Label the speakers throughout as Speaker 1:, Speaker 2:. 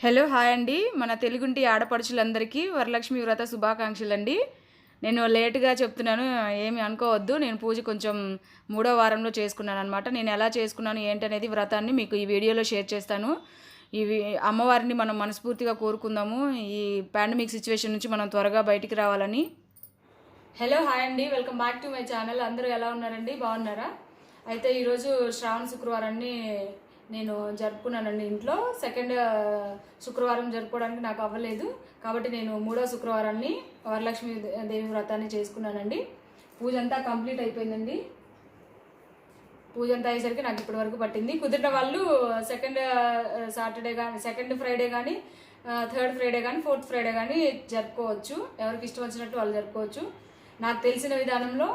Speaker 1: Hello hi అండి. మన తెలుగుంటి ఆడపడుచులందరికీ వరలక్ష్మి వ్రత శుభాకాంక్షలండి. నేను లేట్‌గా చెప్తున్నాను, ఏమి అనుకోవద్దు. నేను పూజ కొంచెం మూడో వారంలో చేసుకున్నాననమాట. నేను ఎలా చేసుకున్నాను ఏంటనేది వ్రతాన్ని మీకు ఈ వీడియోలో షేర్ చేస్తాను. ఇవి అమ్మవారిని మనం మనస్ఫూర్తిగా కోరుకుందాము. ఈ పాండమిక్ సిచ్యువేషన్ నుంచి మనం త్వరగా బయటికి రావాలని. హలో హాయ్ అండి. Welcome back to my channel. అందరూ ఎలా ఉన్నారండి? బాగున్నారా? అయితే ఈరోజు శ్రావణ శుక్రవారాన్ని నేను జరుపుకున్నానండి ఇంట్లో. సెకండ్ శుక్రవారం జరుపుకోవడానికి నాకు అవ్వలేదు, కాబట్టి నేను మూడో శుక్రవారాన్ని వరలక్ష్మి దేవి వ్రతాన్ని చేసుకున్నానండి. పూజ అంతా కంప్లీట్ అయిపోయిందండి. పూజ అంతా అయ్యేసరికి నాకు ఇప్పటి వరకు పట్టింది. కుదిరిన వాళ్ళు సెకండ్ సాటర్డే కానీ, సెకండ్ ఫ్రైడే కానీ, థర్డ్ ఫ్రైడే కానీ, ఫోర్త్ ఫ్రైడే కానీ జరుపుకోవచ్చు. ఎవరికి ఇష్టం వచ్చినట్టు వాళ్ళు జరుపుకోవచ్చు. నాకు తెలిసిన విధానంలో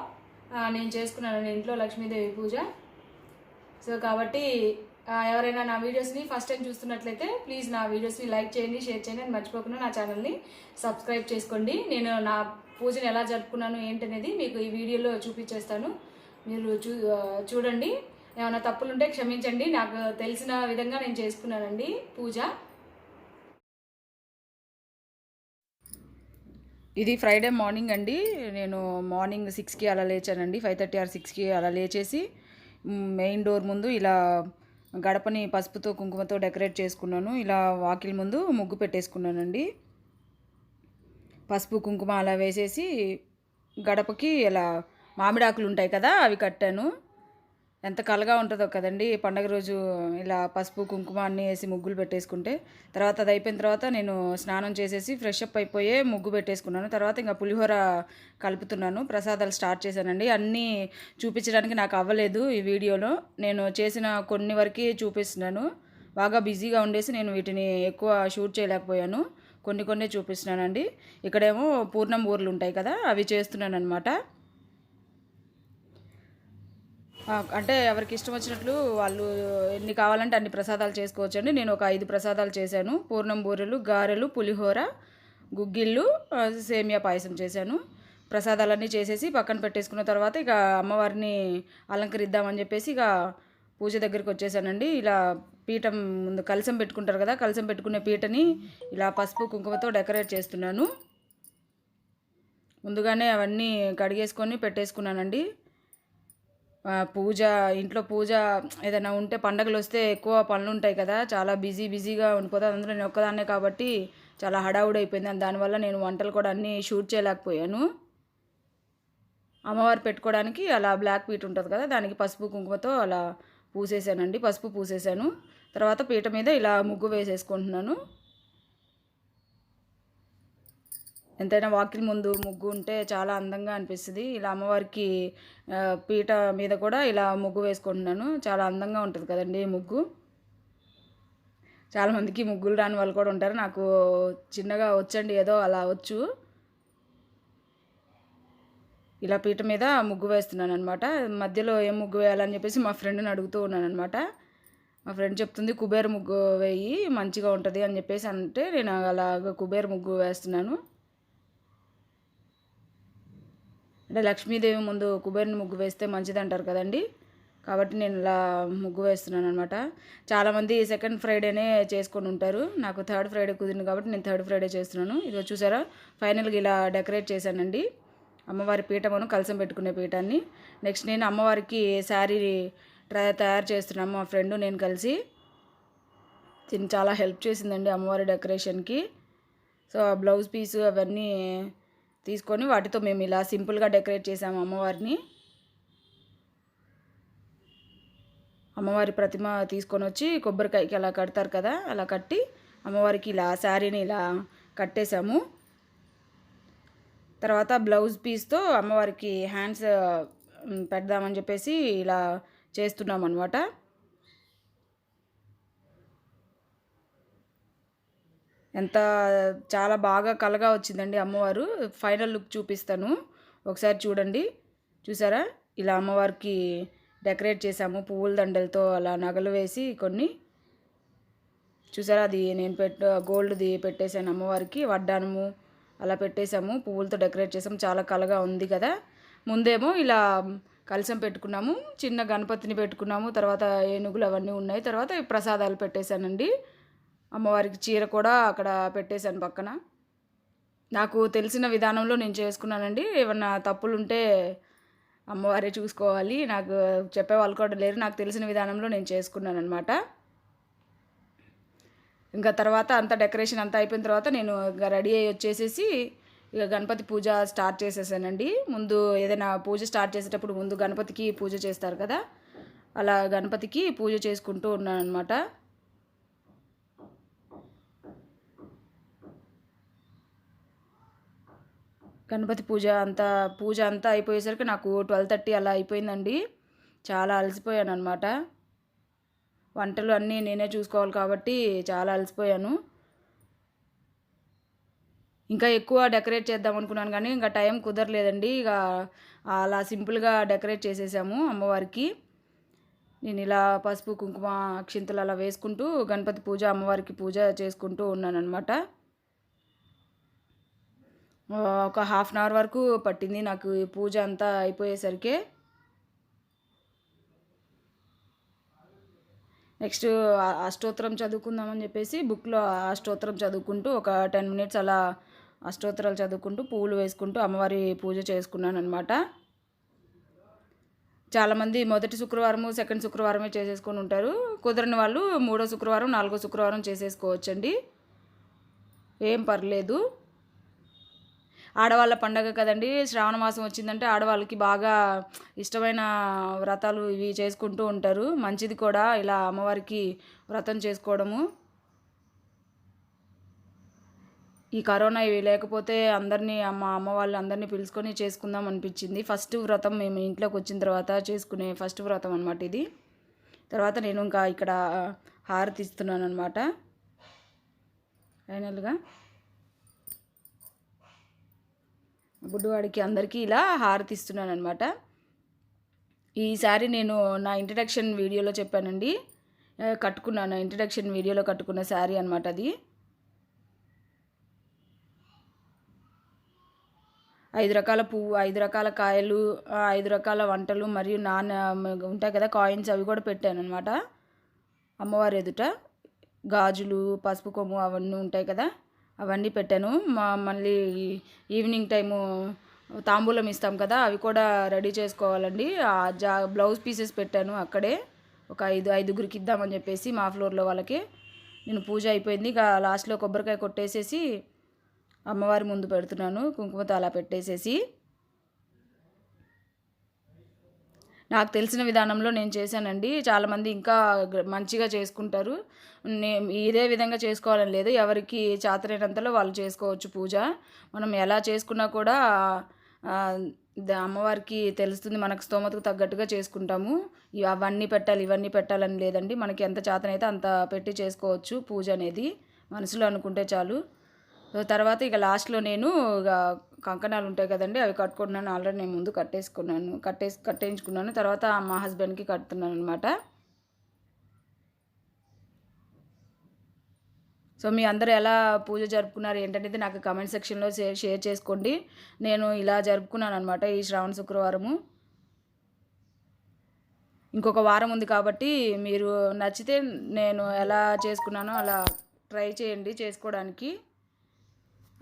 Speaker 1: నేను చేసుకున్నానండి ఇంట్లో లక్ష్మీదేవి పూజ. సో కాబట్టి ఎవరైనా నా వీడియోస్ని ఫస్ట్ టైం చూస్తున్నట్లయితే ప్లీజ్ నా వీడియోస్ని లైక్ చేయండి, షేర్ చేయండి అని మర్చిపోకుండా నా ఛానల్ని సబ్స్క్రైబ్ చేసుకోండి. నేను నా పూజను ఎలా జరుపుకున్నాను ఏంటనేది మీకు ఈ వీడియోలో చూపించేస్తాను. మీరు చూడండి. ఏమైనా తప్పులుంటే క్షమించండి. నాకు తెలిసిన విధంగా నేను చేసుకున్నానండి పూజ. ఇది ఫ్రైడే మార్నింగ్ అండి. నేను మార్నింగ్ 6కి అలా లేచానండి. 5:30 ఆర్ 6కి అలా లేచేసి మెయిన్ డోర్ ముందు ఇలా గడపని పసుపుతో కుంకుమతో డెకరేట్ చేసుకున్నాను. ఇలా వాకిలి ముందు ముగ్గు పెట్టేసుకున్నానండి. పసుపు కుంకుమ అలా వేసేసి గడపకి ఇలా మామిడాకులు ఉంటాయి కదా, అవి కట్టాను. ఎంత కలగా ఉంటుందో కదండి పండగ రోజు ఇలా పసుపు కుంకుమ అన్నీ వేసి ముగ్గులు పెట్టేసుకుంటే. తర్వాత అది అయిపోయిన తర్వాత నేను స్నానం చేసేసి ఫ్రెష్ అప్ అయిపోయే ముగ్గు పెట్టేసుకున్నాను. తర్వాత ఇంకా పులిహోర కలుపుతున్నాను. ప్రసాదాలు స్టార్ట్ చేశానండి. అన్నీ చూపించడానికి నాకు అవ్వలేదు ఈ వీడియోలో. నేను చేసిన కొన్ని వరకు చూపిస్తున్నాను. బాగా బిజీగా ఉండేసి నేను వీటిని ఎక్కువ షూట్ చేయలేకపోయాను. కొన్ని చూపిస్తున్నానండి. ఇక్కడేమో పూర్ణం ఊర్లు ఉంటాయి కదా, అవి చేస్తున్నాను అనమాట. అంటే ఎవరికి ఇష్టం వచ్చినట్లు వాళ్ళు ఎన్ని కావాలంటే అన్ని ప్రసాదాలు చేసుకోవచ్చండి. నేను ఒక 5 ప్రసాదాలు చేశాను. పూర్ణం బూరెలు, గారెలు, పులిహోర, గుగ్గిళ్ళు, సేమియా పాయసం చేశాను. ప్రసాదాలన్నీ చేసేసి పక్కన పెట్టేసుకున్న తర్వాత ఇక అమ్మవారిని అలంకరిద్దామని చెప్పేసి ఇక పూజ దగ్గరికి వచ్చేసానండి. ఇలా పీఠం ముందు కలశం పెట్టుకుంటారు కదా, కలశం పెట్టుకునే పీటని ఇలా పసుపు కుంకుమతో డెకరేట్ చేస్తున్నాను. ముందుగానే అవన్నీ కడిగేసుకొని పెట్టేసుకున్నానండి. ఇంట్లో పూజ ఏదైనా ఉంటే, పండగలు వస్తే ఎక్కువ పనులు ఉంటాయి కదా, చాలా బిజీగా ఉండిపోతుంది. అందులో నేను ఒక్కదాన్నే కాబట్టి చాలా హడావుడి అయిపోయింది. దానివల్ల నేను వంటలు కూడా అన్నీ షూట్ చేయలేకపోయాను. అమ్మవారు పెట్టుకోవడానికి అలా బ్లాక్ పీట ఉంటుంది కదా, దానికి పసుపు కుంకుమతో అలా పూసేసానండి. పసుపు పూసేసాను. తర్వాత పీట మీద ఇలా ముగ్గు వేసేసుకుంటున్నాను. ఎంతైనా వాకిలి ముందు ముగ్గు ఉంటే చాలా అందంగా అనిపిస్తుంది. ఇలా అమ్మవారికి పీట మీద కూడా ఇలా ముగ్గు వేసుకుంటున్నాను. చాలా అందంగా ఉంటుంది కదండి ముగ్గు. చాలామందికి ముగ్గులు రాని వాళ్ళు కూడా ఉంటారు. నాకు చిన్నగా వచ్చండి, ఏదో అలా వచ్చు. ఇలా పీట మీద ముగ్గు వేస్తున్నాను అనమాట. మధ్యలో ఏం ముగ్గు వేయాలని చెప్పేసి మా ఫ్రెండ్ని అడుగుతూ ఉన్నాను అనమాట. మా ఫ్రెండ్ చెప్తుంది కుబేర ముగ్గు వేయి మంచిగా ఉంటుంది అని చెప్పేసి అంటే నేను అలాగ కుబేర ముగ్గు వేస్తున్నాను. అంటే లక్ష్మీదేవి ముందు కుబేరుని ముగ్గు వేస్తే మంచిది అంటారు కదండి, కాబట్టి నేను ఇలా ముగ్గు వేస్తున్నాను అనమాట. చాలామంది సెకండ్ ఫ్రైడేనే చేసుకొని ఉంటారు. నాకు థర్డ్ ఫ్రైడే కుదిరింది కాబట్టి నేను థర్డ్ ఫ్రైడే చేస్తున్నాను. ఇదిగో చూసారా, ఫైనల్గా ఇలా డెకరేట్ చేశానండి అమ్మవారి పీఠమును, కలసం పెట్టుకునే పీఠాన్ని. నెక్స్ట్ నేను అమ్మవారికి శారీ తయారు చేస్తున్నాము మా ఫ్రెండ్ నేను కలిసి. చాలా హెల్ప్ చేసిందండి అమ్మవారి డెకరేషన్కి. సో ఆ బ్లౌజ్ పీసు అవన్నీ తీసుకొని వాటితో మేము ఇలా సింపుల్గా డెకరేట్ చేసాము అమ్మవారిని. అమ్మవారి ప్రతిమ తీసుకొని వచ్చి కొబ్బరికాయకి అలా కడతారు కదా, అలా కట్టి అమ్మవారికి ఇలా శారీని ఇలా కట్టేశాము. తర్వాత బ్లౌజ్ పీస్తో అమ్మవారికి హ్యాండ్స్ పెడదామని చెప్పేసి ఇలా చేస్తున్నాం అనమాట. చాలా బాగా కలగా వచ్చిందండి అమ్మవారు. ఫైనల్ లుక్ చూపిస్తాను, ఒకసారి చూడండి. చూసారా, ఇలా అమ్మవారికి డెకరేట్ చేసాము పువ్వుల దండలతో, అలా నగలు వేసి కొన్ని. చూసారా, అది నేను గోల్డ్ది పెట్టేశాను అమ్మవారికి, వడ్డానము అలా పెట్టేశాము, పువ్వులతో డెకరేట్ చేసాము. చాలా కలగా ఉంది కదా. ముందేమో ఇలా కలశం పెట్టుకున్నాము, చిన్న గణపతిని పెట్టుకున్నాము, తర్వాత ఏనుగులు అవన్నీ ఉన్నాయి. తర్వాత ప్రసాదాలు పెట్టేశానండి. అమ్మవారికి చీర కూడా అక్కడ పెట్టేశాను పక్కన. నాకు తెలిసిన విధానంలో నేను చేసుకున్నానండి. ఏమన్నా తప్పులుంటే అమ్మవారే చూసుకోవాలి. నాకు చెప్పేవాళ్ళు కూడా లేరు. నాకు తెలిసిన విధానంలో నేను చేసుకున్నాననమాట. ఇంకా తర్వాత అంతా డెకరేషన్ అంతా అయిపోయిన తర్వాత నేను ఇక రెడీ అయ్యి వచ్చేసేసి ఇక గణపతి పూజ స్టార్ట్ చేసేసానండి. ముందు ఏదైనా పూజ స్టార్ట్ చేసేటప్పుడు ముందు గణపతికి పూజ చేస్తారు కదా, అలా గణపతికి పూజ చేసుకుంటూ ఉన్నానన్నమాట. గణపతి పూజ అంతా అయిపోయేసరికి నాకు 12:30 అలా అయిపోయిందండి. చాలా అలసిపోయాను అనమాట. వంటలు అన్నీ నేనే చూసుకోవాలి కాబట్టి చాలా అలసిపోయాను. ఇంకా ఎక్కువ డెకరేట్ చేద్దాం అనుకున్నాను కానీ ఇంకా టైం కుదరలేదండి. ఇక అలా సింపుల్గా డెకరేట్ చేసేసాము అమ్మవారికి. నేను ఇలా పసుపు కుంకుమ అక్షింతలు అలా వేసుకుంటూ గణపతి పూజ అమ్మవారికి పూజ చేసుకుంటూ ఉన్నానన్నమాట. ఒక హాఫ్ అన్ అవర్ వరకు పట్టింది నాకు ఈ పూజ అంతా అయిపోయేసరికి. నెక్స్ట్ అష్టోత్తరం చదువుకుందామని చెప్పేసి బుక్లో అష్టోత్తరం చదువుకుంటూ ఒక 10 మినిట్స్ అలా అష్టోత్తరాలు చదువుకుంటూ పూలు వేసుకుంటూ అమ్మవారి పూజ చేసుకున్నాను అనమాట. చాలామంది మొదటి శుక్రవారము సెకండ్ శుక్రవారమే చేసేసుకొని ఉంటారు. కుదరని వాళ్ళు 3వ శుక్రవారం 4వ శుక్రవారం చేసేసుకోవచ్చండి, ఏం పర్లేదు. ఆడవాళ్ళ పండగ కదండి, శ్రావణ మాసం వచ్చిందంటే ఆడవాళ్ళకి బాగా ఇష్టమైన వ్రతాలు ఇవి చేసుకుంటూ ఉంటారు. మంచిది కూడా ఇలా అమ్మవారికి వ్రతం చేసుకోవడము. ఈ కరోనా ఇవి లేకపోతే అందరినీ అమ్మ వాళ్ళు అందరినీ పిలుచుకొని చేసుకుందాం అనిపించింది. ఫస్ట్ వ్రతం మేము ఇంట్లోకి వచ్చిన తర్వాత చేసుకునే ఫస్ట్ వ్రతం అనమాట ఇది. తర్వాత నేను ఇంకా ఇక్కడ హారతి ఇస్తున్నాను అనమాట. ఫైనల్గా బుడ్డువాడికి అందరికీ ఇలా హారతి ఇస్తున్నాను అనమాట. ఈసారి నేను నా ఇంట్రడక్షన్ వీడియోలో చెప్పానండి, కట్టుకున్నాను ఇంట్రడక్షన్ వీడియోలో కట్టుకున్న శారీ అనమాట అది. 5 రకాల పువ్వు, 5 రకాల కాయలు, 5 రకాల వంటలు మరియు ఉంటాయి కదా కాయిన్స్, అవి కూడా పెట్టాను అనమాట అమ్మవారి ఎదుట. గాజులు, పసుపు కొమ్ము అవన్నీ ఉంటాయి కదా, అవన్నీ పెట్టాను. మళ్ళీ ఈవినింగ్ టైము తాంబూలం ఇస్తాం కదా, అవి కూడా రెడీ చేసుకోవాలండి. బ్లౌజ్ పీసెస్ పెట్టాను అక్కడే, ఒక 5గురికి ఇద్దామని చెప్పేసి మా ఫ్లోర్లో వాళ్ళకి. నేను పూజ అయిపోయింది, ఇక లాస్ట్లో కొబ్బరికాయ కొట్టేసేసి అమ్మవారి ముందు పెడుతున్నాను, కుంకుమతో అలా పెట్టేసేసి. నాకు తెలిసిన విధానంలో నేను చేశానండి. చాలామంది ఇంకా మంచిగా చేసుకుంటారు. ఇదే విధంగా చేసుకోవాలని లేదు, ఎవరికి చేతనైనంతలో వాళ్ళు చేసుకోవచ్చు పూజ. మనం ఎలా చేసుకున్నా కూడా అమ్మవారికి తెలుస్తుంది, మనకు స్తోమతకు తగ్గట్టుగా చేసుకుంటాము. అవన్నీ పెట్టాలి ఇవన్నీ పెట్టాలని లేదండి, మనకి ఎంత చేతనైతే అంత పెట్టి చేసుకోవచ్చు పూజ అనేది, మనసులో అనుకుంటే చాలు. తర్వాత ఇక లాస్ట్లో నేను ఇక కంకణాలు ఉంటాయి కదండి, అవి కట్టుకుంటున్నాను. ఆల్రెడీ నేను ముందు కట్టేయించుకున్నాను. తర్వాత మా హస్బెండ్కి కడుతున్నాను అనమాట. సో మీ అందరూ ఎలా పూజ జరుపుకున్నారు ఏంటనేది నాకు కామెంట్ సెక్షన్లో షేర్ చేసుకోండి. నేను ఇలా జరుపుకున్నాను అనమాట ఈ శ్రావణ శుక్రవారము. ఇంకొక వారం ఉంది కాబట్టి మీరు నచ్చితే నేను ఎలా చేసుకున్నానో అలా ట్రై చేయండి చేసుకోవడానికి.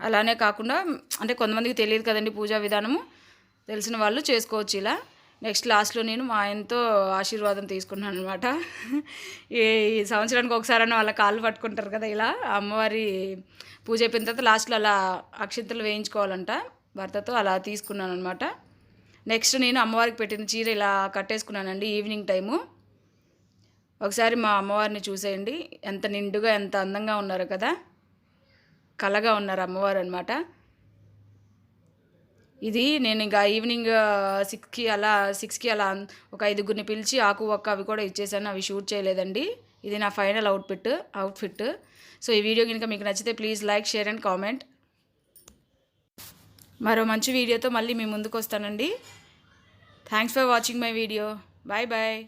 Speaker 1: అలానే కాకుండా అంటే కొంతమందికి తెలియదు కదండి పూజా విధానము, తెలిసిన వాళ్ళు చేసుకోవచ్చు ఇలా. నెక్స్ట్ లాస్ట్లో నేను మా ఆయనతో ఆశీర్వాదం తీసుకున్నాను అనమాట. ఈ సంవత్సరానికి ఒకసారి వాళ్ళ కాళ్ళు పట్టుకుంటారు కదా, ఇలా అమ్మవారి పూజ అయిపోయిన తర్వాత లాస్ట్లో అలా అక్షింతలు వేయించుకోవాలంట భర్తతో, అలా తీసుకున్నాను అనమాట. నెక్స్ట్ నేను అమ్మవారికి పెట్టిన చీర ఇలా కట్టేసుకున్నానండి ఈవినింగ్ టైము. ఒకసారి మా అమ్మవారిని చూసేయండి, ఎంత నిండుగా ఎంత అందంగా ఉన్నారు కదా, కళగా ఉన్నారు అమ్మవారు అనమాట. ఇది నేను ఇంకా ఈవినింగ్ 6కి అలా ఒక 5గురిని పిలిచి ఆకు ఒక్క అవి కూడా ఇచ్చేసాను, అవి షూట్ చేయలేదండి. ఇది నా ఫైనల్ అవుట్ఫిట్. సో ఈ వీడియో కనుక మీకు నచ్చితే please like, share and comment. మరో మంచి వీడియోతో మళ్ళీ మీ ముందుకు వస్తానండి. Thanks for watching my video. Bye bye.